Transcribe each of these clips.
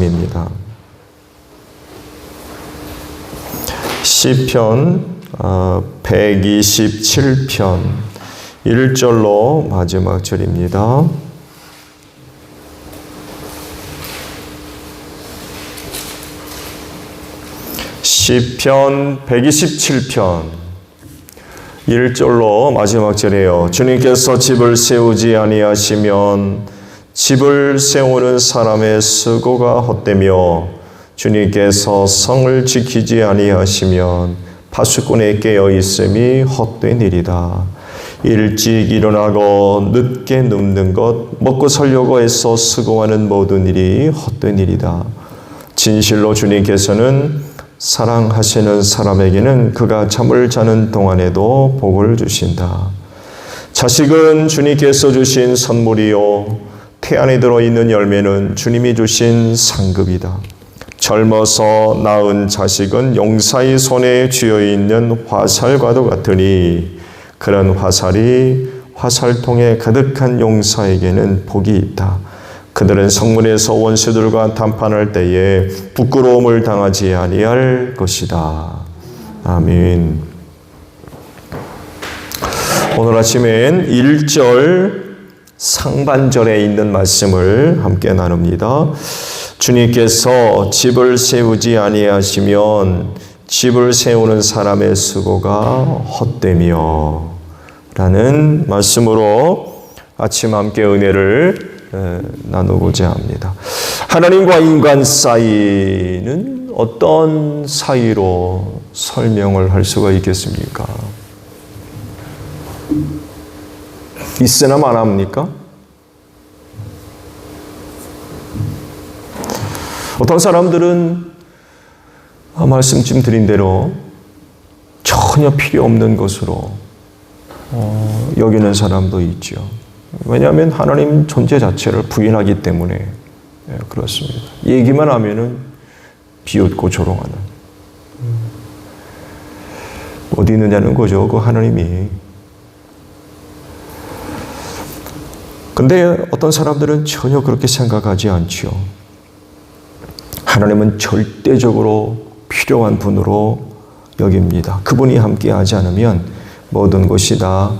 말씀입니다. 시편 127편 1절로 마지막 절입니다. 시편 127편 1절로 마지막 절이에요. 주님께서 집을 세우지 아니하시면 집을 세우는 사람의 수고가 헛되며 주님께서 성을 지키지 아니하시면 파수꾼의 깨어 있음이 헛되니리다. 일찍 일어나고 늦게 눕는 것, 먹고 살려고 애써 수고하는 모든 일이 헛된 일이다. 진실로 주님께서는 사랑하시는 사람에게는 그가 잠을 자는 동안에도 복을 주신다. 자식은 주님께서 주신 선물이요 태안에 들어있는 열매는 주님이 주신 상급이다. 젊어서 낳은 자식은 용사의 손에 쥐어있는 화살과도 같으니 그런 화살이 화살통에 가득한 용사에게는 복이 있다. 그들은 성문에서 원수들과談판할 때에 부끄러움을 당하지 아니할 것이다. 아멘. 오늘 아침엔 1절 상반절에 있는 말씀을 함께 나눕니다. 주님께서 집을 세우지 아니하시면 집을 세우는 사람의 수고가 헛되며 라는 말씀으로 아침 함께 은혜를 나누고자 합니다. 하나님과 인간 사이는 어떤 사이로 설명을 할 수가 있겠습니까? 있으나 마나입니까? 어떤 사람들은 말씀 좀 드린 대로 전혀 필요 없는 것으로 여기는 사람도 있죠. 왜냐하면 하나님 존재 자체를 부인하기 때문에 그렇습니다. 얘기만 하면은 비웃고 조롱하는 어디 있느냐는 거죠. 그 하나님이. 근데 어떤 사람들은 전혀 그렇게 생각하지 않지요. 하나님은 절대적으로 필요한 분으로 여깁니다. 그분이 함께하지 않으면 모든 것이 다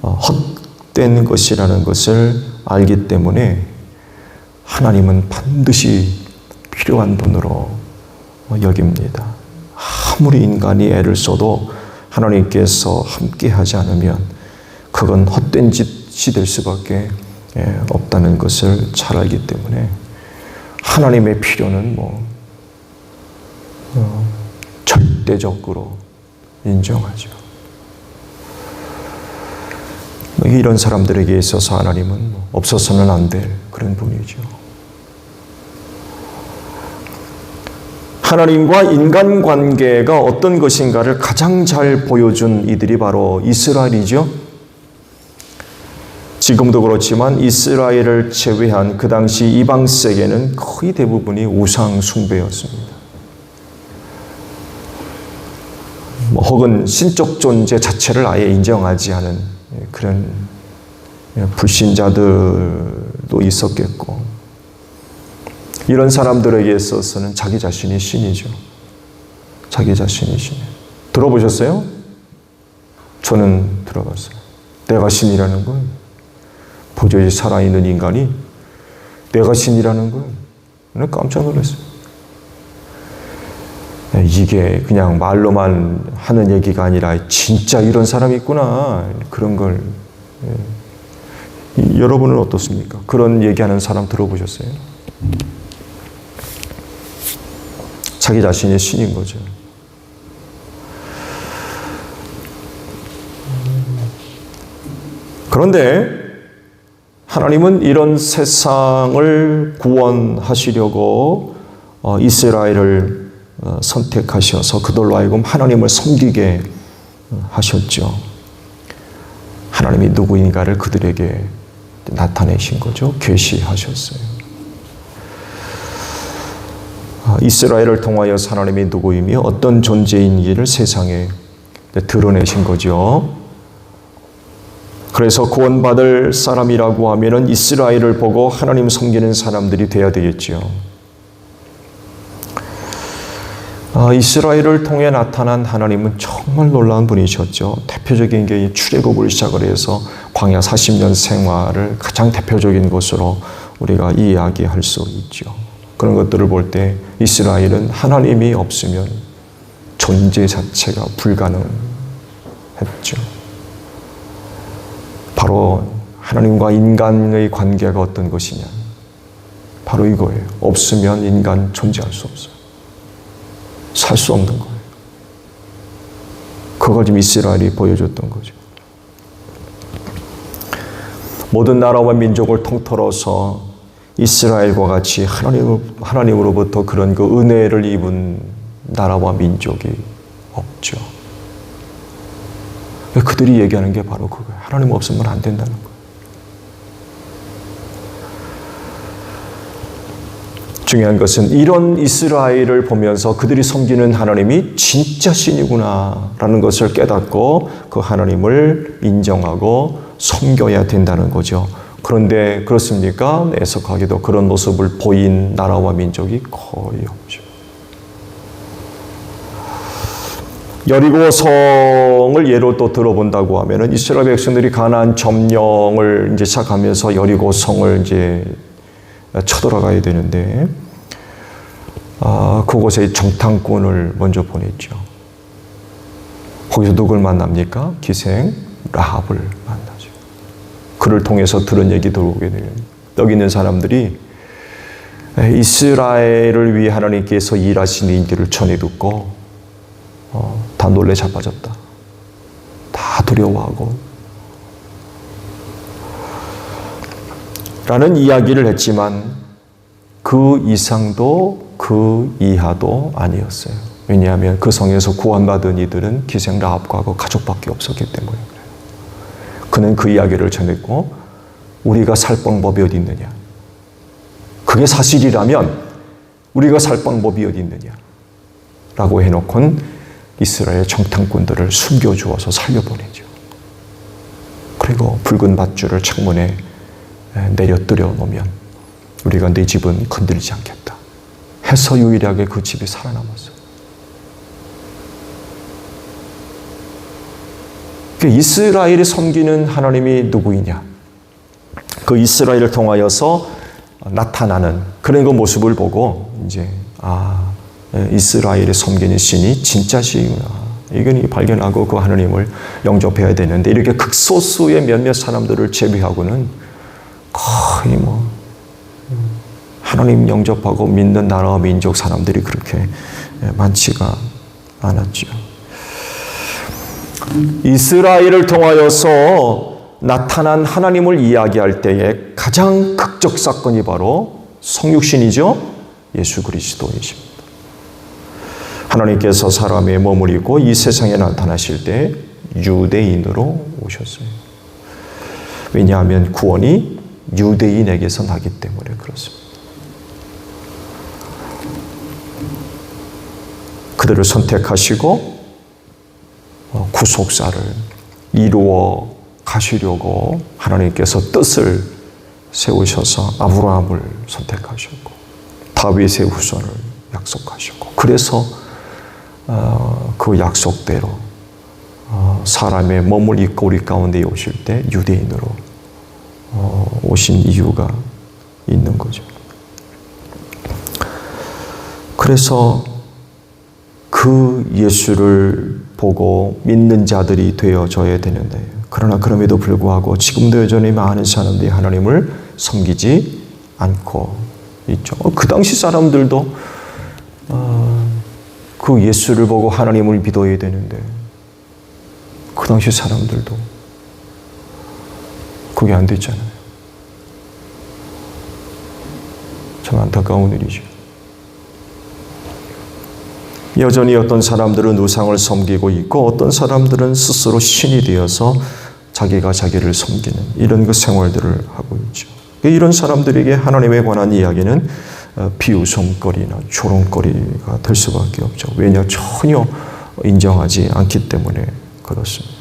헛된 것이라는 것을 알기 때문에 하나님은 반드시 필요한 분으로 여깁니다. 아무리 인간이 애를 써도 하나님께서 함께하지 않으면 그건 헛된 짓이 될 수밖에 없다는 것을 잘 알기 때문에 하나님의 필요는 절대적으로 인정하죠. 이런 사람들에게 있어서 하나님은 없어서는 안 될 그런 분이죠. 하나님과 인간관계가 어떤 것인가를 가장 잘 보여준 이들이 바로 이스라엘이죠. 지금도 그렇지만 이스라엘을 제외한 그 당시 이방 세계는 거의 대부분이 우상 숭배였습니다. 혹은 신적 존재 자체를 아예 인정하지 않은 그런 불신자들도 있었겠고, 이런 사람들에게 있어서는 자기 자신이 신이죠. 자기 자신이 신이에요. 들어보셨어요? 저는 들어봤어요. 내가 신이라는 건 도저히 살아있는 인간이 내가 신이라는 건 깜짝 놀랐어요. 이게 그냥 말로만 하는 얘기가 아니라 진짜 이런 사람이 있구나. 그런 걸. 여러분은 어떻습니까? 그런 얘기하는 사람 들어보셨어요? 자기 자신이 신인 거죠. 그런데 하나님은 이런 세상을 구원하시려고 이스라엘을 선택하셔서 그들로 하여금 하나님을 섬기게 하셨죠. 하나님이 누구인가를 그들에게 나타내신 거죠. 계시하셨어요. 이스라엘을 통하여서 하나님이 누구이며 어떤 존재인지를 세상에 드러내신 거죠. 그래서 구원받을 사람이라고 하면은 이스라엘을 보고 하나님 섬기는 사람들이 되어야 되겠죠. 이스라엘을 통해 나타난 하나님은 정말 놀라운 분이셨죠. 대표적인 게 출애굽을 시작을 해서 광야 40년 생활을 가장 대표적인 것으로 우리가 이야기할 수 있죠. 그런 것들을 볼 때 이스라엘은 하나님이 없으면 존재 자체가 불가능했죠. 바로 하나님과 인간의 관계가 어떤 것이냐. 바로 이거예요. 없으면 인간 존재할 수 없어요. 살 수 없는 거예요. 그걸 지금 이스라엘이 보여줬던 거죠. 모든 나라와 민족을 통틀어서 이스라엘과 같이 하나님으로부터 그런 그 은혜를 입은 나라와 민족이 없죠. 그들이 얘기하는 게 바로 그거예요. 하나님 없으면 안 된다는 거예요. 중요한 것은 이런 이스라엘을 보면서 그들이 섬기는 하나님이 진짜 신이구나 라는 것을 깨닫고 그 하나님을 인정하고 섬겨야 된다는 거죠. 그런데 그렇습니까? 애석하게도 그런 모습을 보인 나라와 민족이 거의 없죠. 여리고성을 예로 또 들어본다고 하면은 이스라엘 백성들이 가나안 점령을 이제 시작하면서 여리고성을 이제 쳐들어가야 되는데, 그곳에 정탐꾼을 먼저 보냈죠. 거기서 누굴 만납니까? 기생 라합을 만나죠. 그를 통해서 들은 얘기 들어오게 되면 여기 있는 사람들이 이스라엘을 위해 하나님께서 일하신 일들을 전해 듣고 다 놀래 자빠졌다. 다 두려워하고 라는 이야기를 했지만 그 이상도 그 이하도 아니었어요. 왜냐하면 그 성에서 구원받은 이들은 기생 라합과 그 가족밖에 없었기 때문에 그래요. 그는 그 이야기를 전했고 우리가 살 방법이 어디 있느냐. 그게 사실이라면 우리가 살 방법이 어디 있느냐 라고 해놓고는 이스라엘 정탐꾼들을 숨겨주어서 살려보내죠. 그리고 붉은 밧줄을 창문에 내려뜨려 놓으면 우리가 내 집은 건드리지 않겠다 해서 유일하게 그 집이 살아남았어요. 이스라엘이 섬기는 하나님이 누구이냐? 그 이스라엘을 통하여서 나타나는 그런 그 모습을 보고 이제 이스라엘이 섬기는 신이 진짜 신이구나. 이건 발견하고 그 하나님을 영접해야 되는데 이렇게 극소수의 몇몇 사람들을 제외하고는 거의 하나님 영접하고 믿는 나라와 민족 사람들이 그렇게 많지가 않았죠. 이스라엘을 통하여서 나타난 하나님을 이야기할 때에 가장 극적 사건이 바로 성육신이죠. 예수 그리스도이십니다. 하나님께서 사람에 머무리고 이 세상에 나타나실 때 유대인으로 오셨어요. 왜냐하면 구원이 유대인에게서 나기 때문에 그렇습니다. 그들을 선택하시고 구속사를 이루어 가시려고 하나님께서 뜻을 세우셔서 아브라함을 선택하셨고 다윗의 후손을 약속하셨고 그래서 그 약속대로 사람의 몸을 입고 우리 가운데 오실 때 유대인으로 오신 이유가 있는 거죠. 그래서 그 예수를 보고 믿는 자들이 되어져야 되는데 그러나 그럼에도 불구하고 지금도 여전히 많은 사람들이 하나님을 섬기지 않고 있죠. 그 당시 사람들도 그 예수를 보고 하나님을 믿어야 되는데 그 당시 사람들도 그게 안 됐잖아요. 참 안타까운 일이죠. 여전히 어떤 사람들은 우상을 섬기고 있고 어떤 사람들은 스스로 신이 되어서 자기가 자기를 섬기는 이런 그 생활들을 하고 있죠. 이런 사람들에게 하나님에 관한 이야기는 비웃음거리나 조롱거리가 될 수밖에 없죠. 왜냐? 전혀 인정하지 않기 때문에 그렇습니다.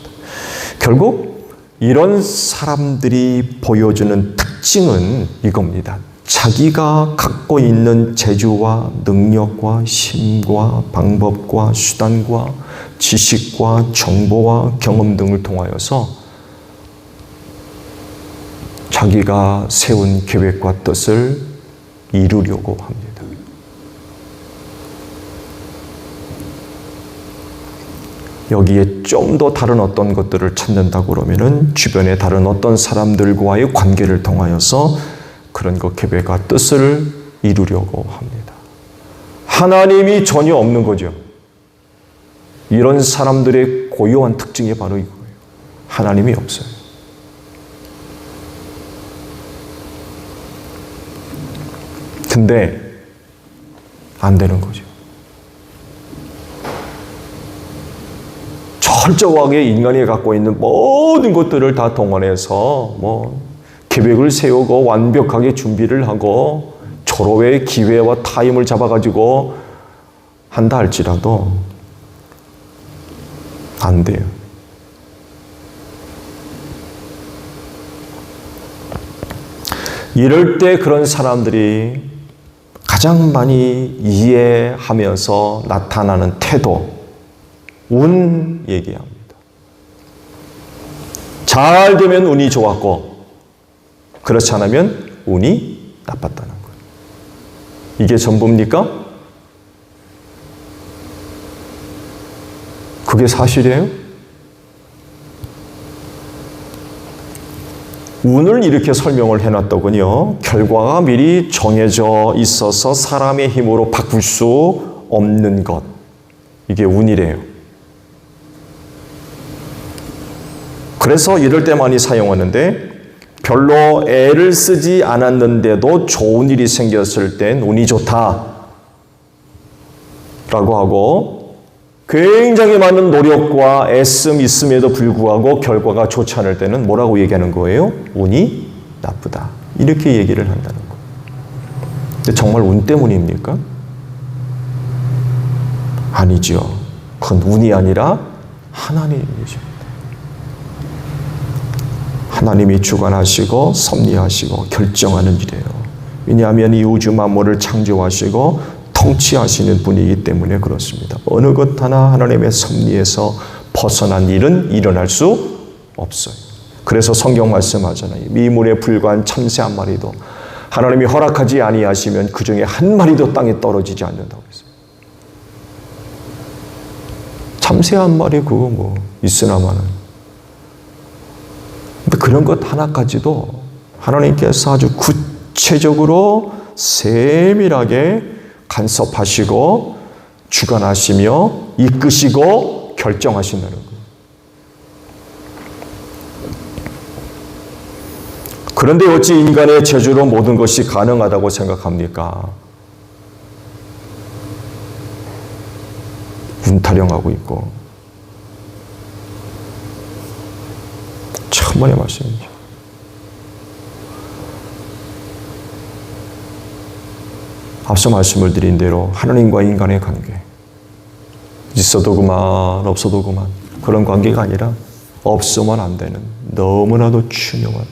결국 이런 사람들이 보여주는 특징은 이겁니다. 자기가 갖고 있는 재주와 능력과 힘과 방법과 수단과 지식과 정보와 경험 등을 통하여서 자기가 세운 계획과 뜻을 이루려고 합니다. 여기에 좀 더 다른 어떤 것들을 찾는다고 그러면은 주변의 다른 어떤 사람들과의 관계를 통하여서 그런 것 계획과 뜻을 이루려고 합니다. 하나님이 전혀 없는 거죠. 이런 사람들의 고유한 특징이 바로 이거예요. 하나님이 없어요. 근데 안 되는 거죠. 철저하게 인간이 갖고 있는 모든 것들을 다 동원해서 계획을 세우고 완벽하게 준비를 하고 졸업의 기회와 타임을 잡아가지고 한다 할지라도 안 돼요. 이럴 때 그런 사람들이 가장 많이 이해하면서 나타나는 태도, 운 얘기합니다. 잘 되면 운이 좋았고 그렇지 않으면 운이 나빴다는 거예요. 이게 전부입니까? 그게 사실이에요? 운을 이렇게 설명을 해놨더군요. 결과가 미리 정해져 있어서 사람의 힘으로 바꿀 수 없는 것. 이게 운이래요. 그래서 이럴 때 많이 사용하는데 별로 애를 쓰지 않았는데도 좋은 일이 생겼을 땐 운이 좋다 라고 하고 굉장히 많은 노력과 애씀이 있음에도 불구하고 결과가 좋지 않을 때는 뭐라고 얘기하는 거예요? 운이 나쁘다. 이렇게 얘기를 한다는 거예요. 근데 정말 운 때문입니까? 아니죠. 그건 운이 아니라 하나님이십니다. 하나님이 주관하시고 섭리하시고 결정하는 일이에요. 왜냐하면 이 우주 만물을 창조하시고 통치하시는 분이기 때문에 그렇습니다. 어느 것 하나 하나님의 섭리에서 벗어난 일은 일어날 수 없어요. 그래서 성경 말씀하잖아요. 미물에 불과한 참새 한 마리도 하나님이 허락하지 아니하시면 그 중에 한 마리도 땅에 떨어지지 않는다고 했어요. 참새 한 마리 그거 있으나마는. 근데 그런 것 하나까지도 하나님께서 아주 구체적으로 세밀하게 간섭하시고 주관하시며 이끄시고 결정하신다는 거예요. 그런데 어찌 인간의 재주로 모든 것이 가능하다고 생각합니까? 운타령하고 있고 천만의 말씀이죠. 앞서 말씀을 드린 대로 하나님과 인간의 관계, 있어도 그만 없어도 그만 그런 관계가 아니라 없으면 안 되는 너무나도 중요한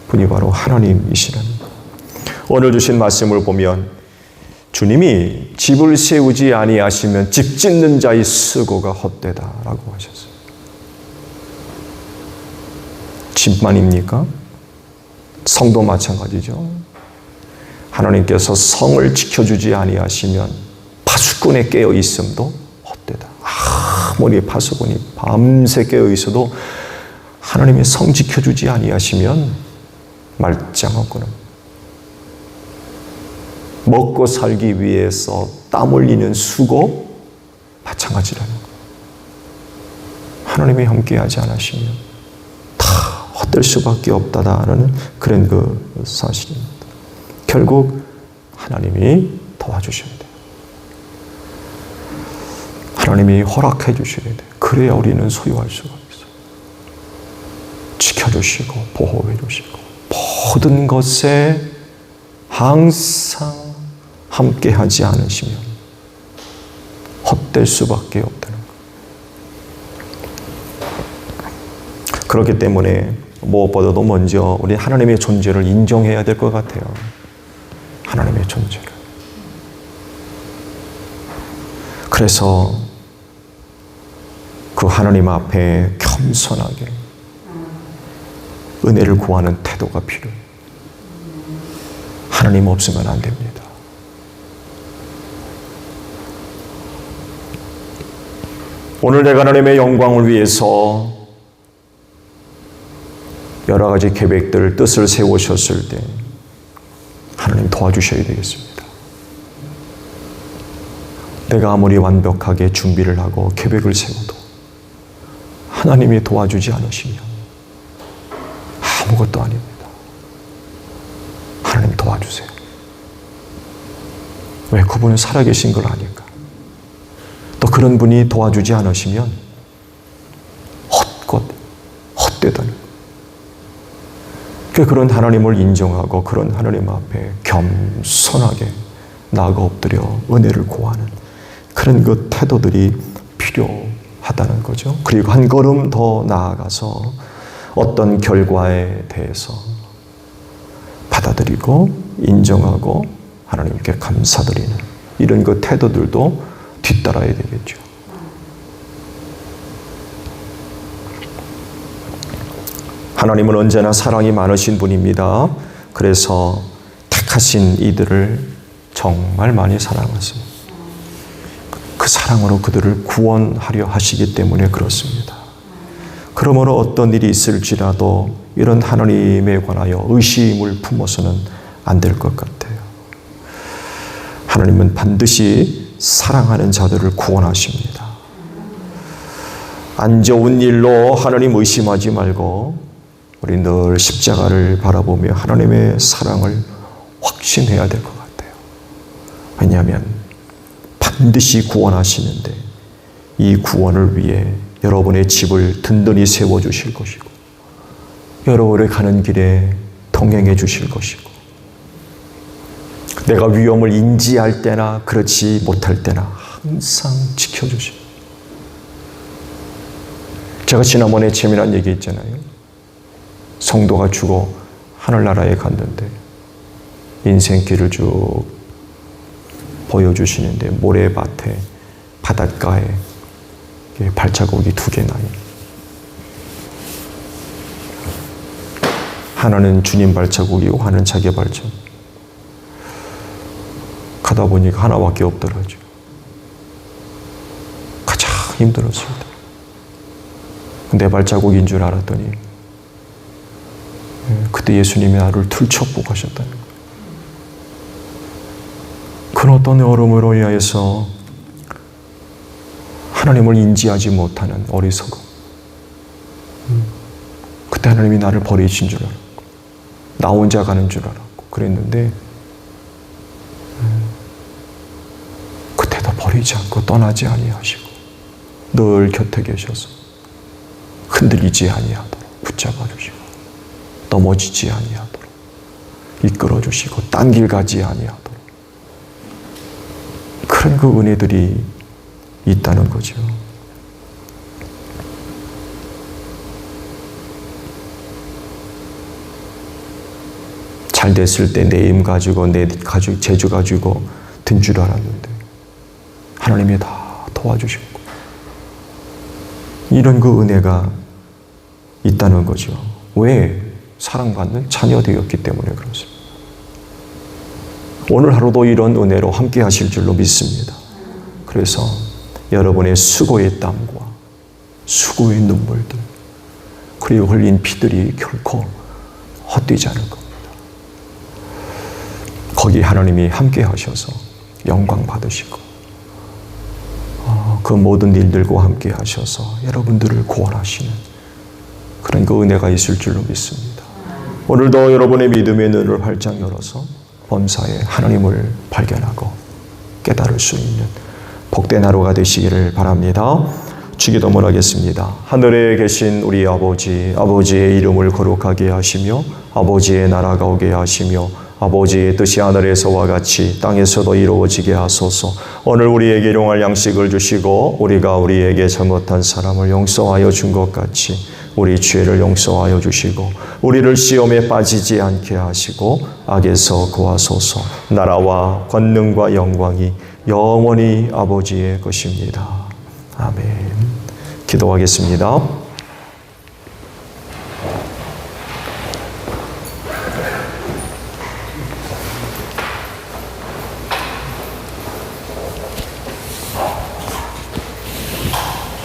분이 바로 하나님이시라는 것. 오늘 주신 말씀을 보면 주님이 집을 세우지 아니하시면 집 짓는 자의 수고가 헛되다라고 하셨어요. 집만입니까? 성도 마찬가지죠. 하나님께서 성을 지켜주지 아니하시면 파수꾼에 깨어 있음도 헛되다. 아무리 파수꾼이 밤새 깨어 있어도 하나님의 성 지켜주지 아니하시면 말짱하구나. 먹고 살기 위해서 땀 흘리는 수고 마찬가지라는 거예요. 하나님이 함께하지 않으시면 다 헛될 수밖에 없다라는 그런 그 사실입니다. 결국 하나님이 도와주셔야 돼요. 하나님이 허락해 주셔야 돼요. 그래야 우리는 소유할 수가 있어요. 지켜주시고 보호해 주시고 모든 것에 항상 함께하지 않으시면 헛될 수밖에 없다는 거예요. 그렇기 때문에 무엇보다도 먼저 우리 하나님의 존재를 인정해야 될 것 같아요. 그래서 그 하나님 앞에 겸손하게 은혜를 구하는 태도가 필요해요. 하나님 없으면 안 됩니다. 오늘 내가 하나님의 영광을 위해서 여러 가지 계획들, 뜻을 세우셨을 때 하나님 도와주셔야 되겠습니다. 내가 아무리 완벽하게 준비를 하고 계획을 세워도 하나님이 도와주지 않으시면 아무것도 아닙니다. 하나님 도와주세요. 왜? 그분은 살아계신 걸 아니까. 또 그런 분이 도와주지 않으시면 헛되다는 거예요. 그런 하나님을 인정하고 그런 하나님 앞에 겸손하게 나아가 엎드려 은혜를 구하는 그런 그 태도들이 필요하다는 거죠. 그리고 한 걸음 더 나아가서 어떤 결과에 대해서 받아들이고 인정하고 하나님께 감사드리는 이런 그 태도들도 뒤따라야 되겠죠. 하나님은 언제나 사랑이 많으신 분입니다. 그래서 택하신 이들을 정말 많이 사랑하십니다. 그 사랑으로 그들을 구원하려 하시기 때문에 그렇습니다. 그러므로 어떤 일이 있을지라도 이런 하나님에 관하여 의심을 품어서는 안 될 것 같아요. 하나님은 반드시 사랑하는 자들을 구원하십니다. 안 좋은 일로 하나님 의심하지 말고 우리 늘 십자가를 바라보며 하나님의 사랑을 확신해야 될 것 같아요. 왜냐하면 반드시 구원하시는데 이 구원을 위해 여러분의 집을 든든히 세워주실 것이고 여러분의 가는 길에 동행해 주실 것이고 내가 위험을 인지할 때나 그렇지 못할 때나 항상 지켜주십니다. 제가 지난번에 재미난 얘기 있잖아요. 성도가 죽어 하늘나라에 갔는데 인생길을 쭉 보여주시는데 모래밭에 바닷가에 발자국이 2개 나요. 하나는 주님 발자국이고 하나는 자기 발자국. 가다 보니까 하나밖에 없더라고요. 가장 힘들었습니다. 내 발자국인 줄 알았더니 그때 예수님이 나를 들쳐보고 하셨다는 거예요. 그 어떤 어려움으로 인하여서 하나님을 인지하지 못하는 어리석음. 그때 하나님이 나를 버리신 줄 알았고 나 혼자 가는 줄 알았고 그랬는데 그때도 버리지 않고 떠나지 아니하시고 늘 곁에 계셔서 흔들리지 아니하도록 붙잡아 주시고 넘어지지 아니하도록 이끌어 주시고 딴 길 가지 아니하도록 그런 그 은혜들이 있다는 거죠. 잘 됐을 때 내 힘 가지고 내 재주 가지고 든 줄 알았는데 하나님이 다 도와주셨고 이런 그 은혜가 있다는 거죠. 왜? 사랑받는 자녀 되었기 때문에 그렇습니다. 오늘 하루도 이런 은혜로 함께 하실 줄로 믿습니다. 그래서 여러분의 수고의 땀과 수고의 눈물들 그리고 흘린 피들이 결코 헛되지 않을 겁니다. 거기 하나님이 함께 하셔서 영광 받으시고 그 모든 일들과 함께 하셔서 여러분들을 구원하시는 그런 그 은혜가 있을 줄로 믿습니다. 오늘도 여러분의 믿음의 눈을 활짝 열어서 범사에 하나님을 발견하고 깨달을 수 있는 복된 하루가 되시기를 바랍니다. 주기도문 하겠습니다. 하늘에 계신 우리 아버지, 아버지의 이름을 거룩하게 하시며 아버지의 나라가 오게 하시며 아버지의 뜻이 하늘에서와 같이 땅에서도 이루어지게 하소서. 오늘 우리에게 일용할 양식을 주시고 우리가 우리에게 잘못한 사람을 용서하여 준 것 같이 우리 죄를 용서하여 주시고 우리를 시험에 빠지지 않게 하시고 악에서 구하소서. 나라와 권능과 영광이 영원히 아버지의 것입니다. 아멘. 기도하겠습니다.